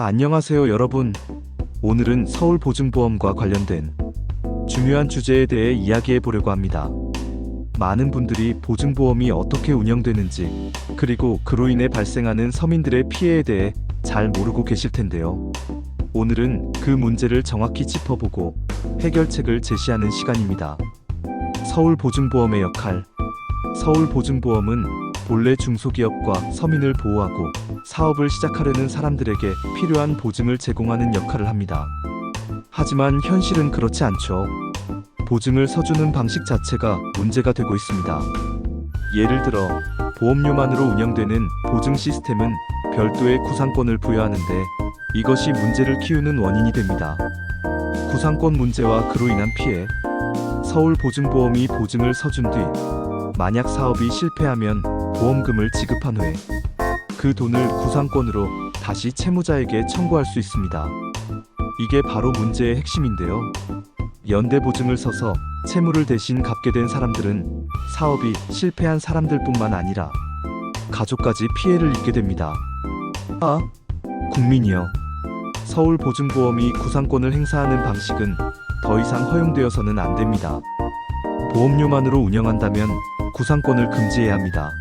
안녕하세요 여러분. 오늘은 서울보증보험과 관련된 중요한 주제에 대해 이야기해 보려고 합니다. 많은 분들이 보증보험이 어떻게 운영되는지, 그리고 그로 인해 발생하는 서민들의 피해에 대해 잘 모르고 계실 텐데요. 오늘은 그 문제를 정확히 짚어보고 해결책을 제시하는 시간입니다. 서울보증보험의 역할. 서울보증보험은 본래 중소기업과 서민을 보호하고 사업을 시작하려는 사람들에게 필요한 보증을 제공하는 역할을 합니다. 하지만 현실은 그렇지 않죠. 보증을 서주는 방식 자체가 문제가 되고 있습니다. 예를 들어 보험료만으로 운영되는 보증 시스템은 별도의 구상권을 부여하는데 이것이 문제를 키우는 원인이 됩니다. 구상권 문제와 그로 인한 피해. 서울보증보험이 보증을 서준 뒤 만약 사업이 실패하면 보험금을 지급한 후에 그 돈을 구상권으로 다시 채무자에게 청구할 수 있습니다. 이게 바로 문제의 핵심인데요. 연대보증을 서서 채무를 대신 갚게 된 사람들은 사업이 실패한 사람들뿐만 아니라 가족까지 피해를 입게 됩니다. 국민이요. 서울보증보험이 구상권을 행사하는 방식은 더 이상 허용되어서는 안 됩니다. 보험료만으로 운영한다면 구상권을 금지해야 합니다.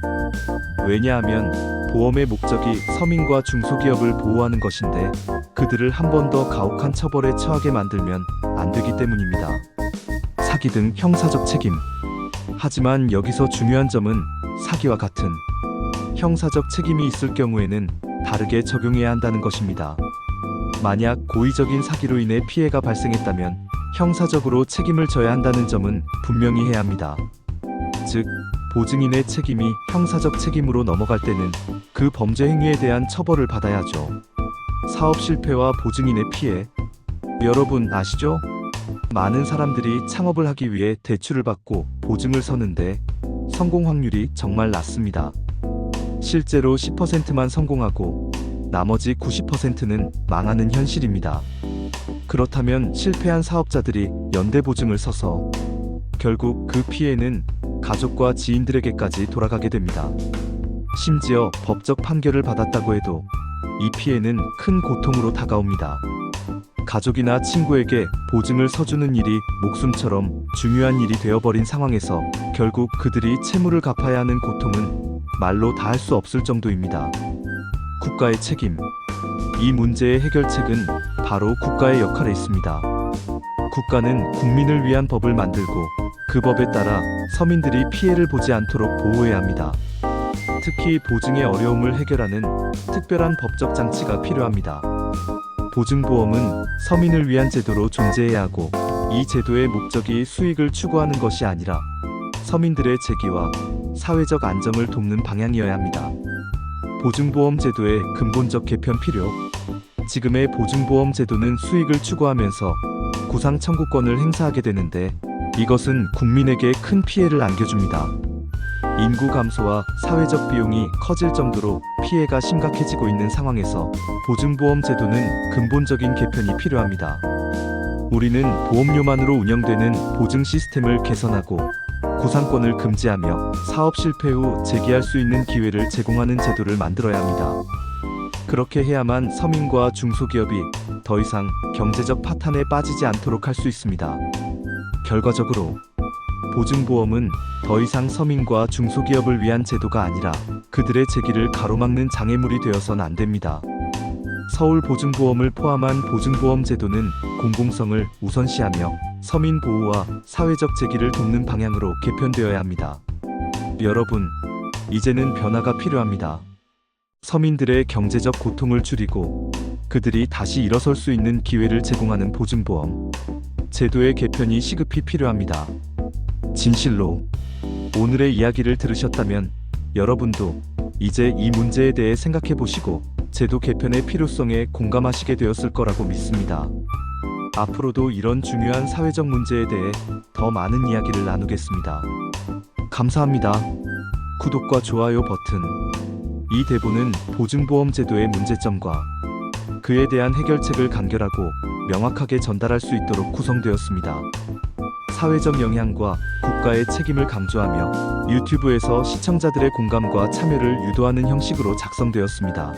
왜냐하면 보험의 목적이 서민과 중소기업을 보호하는 것인데 그들을 한 번 더 가혹한 처벌에 처하게 만들면 안 되기 때문입니다. 사기 등 형사적 책임. 하지만 여기서 중요한 점은 사기와 같은 형사적 책임이 있을 경우에는 다르게 적용해야 한다는 것입니다. 만약 고의적인 사기로 인해 피해가 발생했다면 형사적으로 책임을 져야 한다는 점은 분명히 해야 합니다. 즉, 보증인의 책임이 형사적 책임으로 넘어갈 때는 그 범죄 행위에 대한 처벌을 받아야 하죠. 사업 실패와 보증인의 피해. 여러분 아시죠? 많은 사람들이 창업을 하기 위해 대출을 받고 보증을 서는데 성공 확률이 정말 낮습니다. 실제로 10%만 성공하고 나머지 90%는 망하는 현실입니다. 그렇다면 실패한 사업자들이 연대보증을 서서 결국 그 피해는 가족과 지인들에게까지 돌아가게 됩니다. 심지어 법적 판결을 받았다고 해도 이 피해는 큰 고통으로 다가옵니다. 가족이나 친구에게 보증을 서주는 일이 목숨처럼 중요한 일이 되어버린 상황에서 결국 그들이 채무를 갚아야 하는 고통은 말로 다 할 수 없을 정도입니다. 국가의 책임. 이 문제의 해결책은 바로 국가의 역할에 있습니다. 국가는 국민을 위한 법을 만들고 그 법에 따라 서민들이 피해를 보지 않도록 보호해야 합니다. 특히 보증의 어려움을 해결하는 특별한 법적 장치가 필요합니다. 보증보험은 서민을 위한 제도로 존재해야 하고 이 제도의 목적이 수익을 추구하는 것이 아니라 서민들의 재기와 사회적 안정을 돕는 방향이어야 합니다. 보증보험 제도의 근본적 개편 필요. 지금의 보증보험 제도는 수익을 추구하면서 구상 청구권을 행사하게 되는데 이것은 국민에게 큰 피해를 안겨줍니다. 인구 감소와 사회적 비용이 커질 정도로 피해가 심각해지고 있는 상황에서 보증보험 제도는 근본적인 개편이 필요합니다. 우리는 보험료만으로 운영되는 보증 시스템을 개선하고 구상권을 금지하며 사업 실패 후 재기할 수 있는 기회를 제공하는 제도를 만들어야 합니다. 그렇게 해야만 서민과 중소기업이 더 이상 경제적 파탄에 빠지지 않도록 할 수 있습니다. 결과적으로 보증보험은 더 이상 서민과 중소기업을 위한 제도가 아니라 그들의 재기를 가로막는 장애물이 되어서는 안 됩니다. 서울보증보험을 포함한 보증보험 제도는 공공성을 우선시하며 서민 보호와 사회적 재기를 돕는 방향으로 개편되어야 합니다. 여러분, 이제는 변화가 필요합니다. 서민들의 경제적 고통을 줄이고 그들이 다시 일어설 수 있는 기회를 제공하는 보증보험 제도의 개편이 시급히 필요합니다. 진실로 오늘의 이야기를 들으셨다면 여러분도 이제 이 문제에 대해 생각해 보시고 제도 개편의 필요성에 공감하시게 되었을 거라고 믿습니다. 앞으로도 이런 중요한 사회적 문제에 대해 더 많은 이야기를 나누겠습니다. 감사합니다. 구독과 좋아요 버튼. 이 대본은 보증보험 제도의 문제점과 그에 대한 해결책을 간결하고 명확하게 전달할 수 있도록 구성되었습니다. 사회적 영향과 국가의 책임을 강조하며 유튜브에서 시청자들의 공감과 참여를 유도하는 형식으로 작성되었습니다.